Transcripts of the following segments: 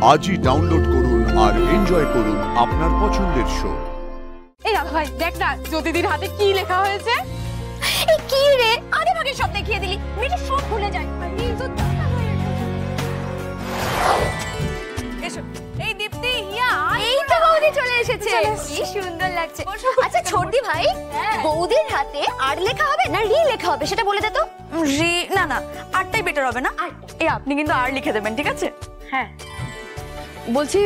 আজই ডাউনলোড করুন আর এনজয় করুন আপনার পছন্দের শো। এই দাদা ভাই দেখ না জ্যোতিদির হাতে কি লেখা হয়েছে। এই কি রে, আরে ভাগে সব দেখিয়ে দিলি, মেয়েটা সব ভুলে যায়। এসো এই দীপ্তি হিয়া, এই তো বৌদি চলে এসেছে, কি সুন্দর লাগছে। আচ্ছা ছোটদি ভাই, বৌদির হাতে আর লেখা হবে না রি লেখা হবে সেটা বলে দে তো। রি না না আরটাই বেটার হবে না। এই আপনি কিন্তু আর লিখে দেবেন, ঠিক আছে? হ্যাঁ বলছি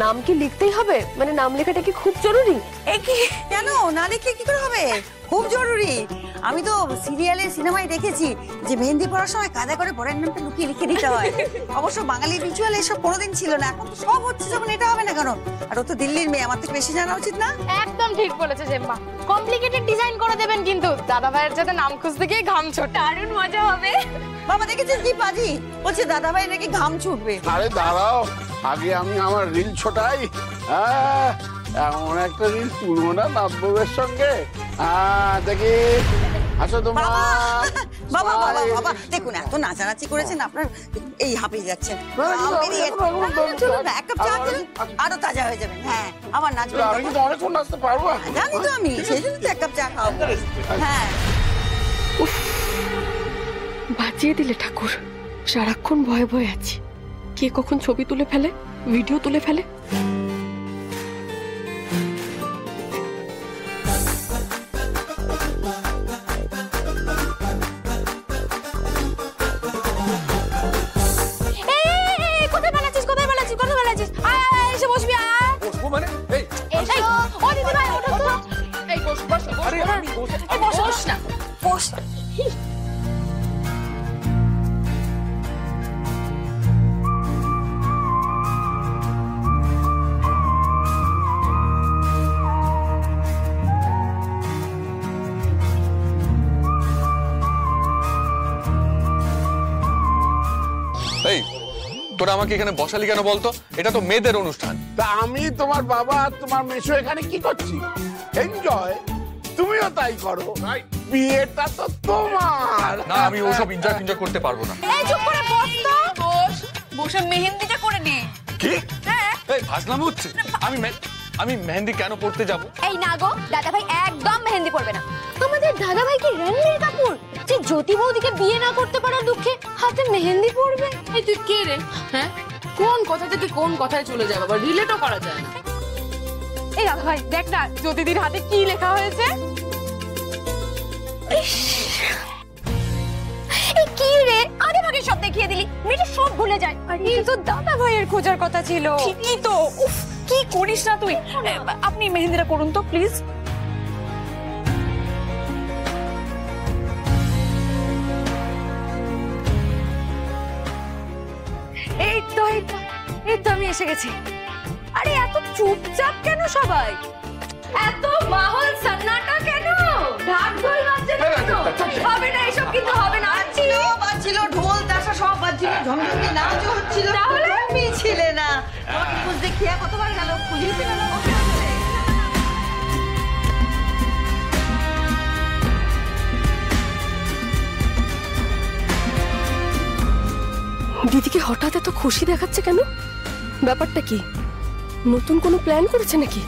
নাম কি লিখতেই হবে, মানে নাম লেখাটা কি খুব জরুরি? এ কি কেন না লিখলে কি করে হবে? খুব জরুরি। আমি তো সিরিয়ালে সিনেমায় দেখেছি যে মেহেন্দি পড়ার সময় কাদা করে পরের নামটা লুকিয়ে লিখে দিতে হয়। অবশ্য বাঙালি রিচুয়াল এসব কোনোদিন ছিল না, এখন তো সব হচ্ছে, যখন এটা হবে না কেন? আর ও তো দিল্লির মেয়ে, আমার থেকে বেশি জানা উচিত না? একদম ঠিক বলেছে জেম্মা, কমপ্লিকেটেড ডিজাইন করে দেবেন কিন্তু দাদা ভাইয়ের যাতে নাম খুঁজতে গিয়ে ঘাম ছোটে, দারুণ মজা হবে। বাবা দেখেছিস কি পাজি বলছে দাদা ভাই নাকি ঘাম ছুটবে। আরে দাঁড়াও, আগে আমি আমার রিল ছোটাই। এমন একটা রিল তুলবো না নাব্বুয়ের সঙ্গে। দেখি আসো তোমার। বাবা বাবা বাবা দেখুন এত নাচানাচি করেছেন আপনার, এই হাঁপিয়ে যাচ্ছেন। এক কাপ চা দিন, আরো তাজা হয়ে যাবেন। হ্যাঁ আমার নাচবেন, আমি কিন্তু অনেকক্ষণ নাচতে পারবো। জানি তো আমি, সেই জন্য তো এক কাপ চা খাওয়াবো। হ্যাঁ বাঁচিয়ে দিলে ঠাকুর, সারাক্ষণ ভয়ে ভয়ে আছি, কে কখন ছবি তুলে ফেলে, ভিডিও তুলে ফেলে। এই তোরা আমাকে এখানে বসালি কেন বলতো? এটা তো মেয়েদের অনুষ্ঠান। তা আমি তোমার বাবা আর তোমার মেশো এখানে কি করছি? এনজয়, তুমিও তাই করো। বিয়েটা তো তোমার। না আমি ওসব এনজয় করতে পারবো না। এই চুপ করে বস তো, বসে মেহেন্দিটা করে নে। কি? হ্যাঁ এই ফাজলাম হচ্ছে। আমি মেহেন্দি কেন পড়তে যাব? এই না গো, দাদা ভাই একদম মেহেন্দি পড়বে না। আমাদের দাদা ভাই কি রণবীর কাপুর যে জ্যোতি বৌদিকে বিয়ে না করতে পারার দুঃখে হাতে মেহেন্দি পড়বে? এই তুই কে রে? হ্যাঁ কোন কথা থেকে কোন কথায় চলে যায় বাবা, রিলেটও করা যায় না। এই দাদা ভাই দেখ না জ্যোতিদির হাতে কি লেখা হয়েছে। এই কি রে, আরে ভাগে সব দেখিয়ে দিলি, মেয়েটা সব ভুলে যায়। কিন্তু দাদা ভাইয়ের খোঁজার কথা ছিল। ঠিকই তো, উফ কি করিস না তুই। আপনি মেহেন্দিটা করুন তো প্লিজ। এই তো আমি এসে গেছি। আরে এত চুপচাপ কেন সবাই? এত মাহল সন্নাটা কেন? ঢাক ঢোল বাজছে না কেন? হবে না এসব, কিন্তু হবে না। বাজছিল ঢোল তাশা সব বাজছিল, ঝমঝমি নাচও হচ্ছিল। তাহলে তুমি ছিলে না, তোমাকে খুঁজতে খেয়া কতবার গেল, খুঁজেছিল না। দিদিকে হঠাৎ এত খুশি দেখাচ্ছে কেন? ব্যাপারটা কি? নতুন কোনো প্ল্যান করেছে নাকি?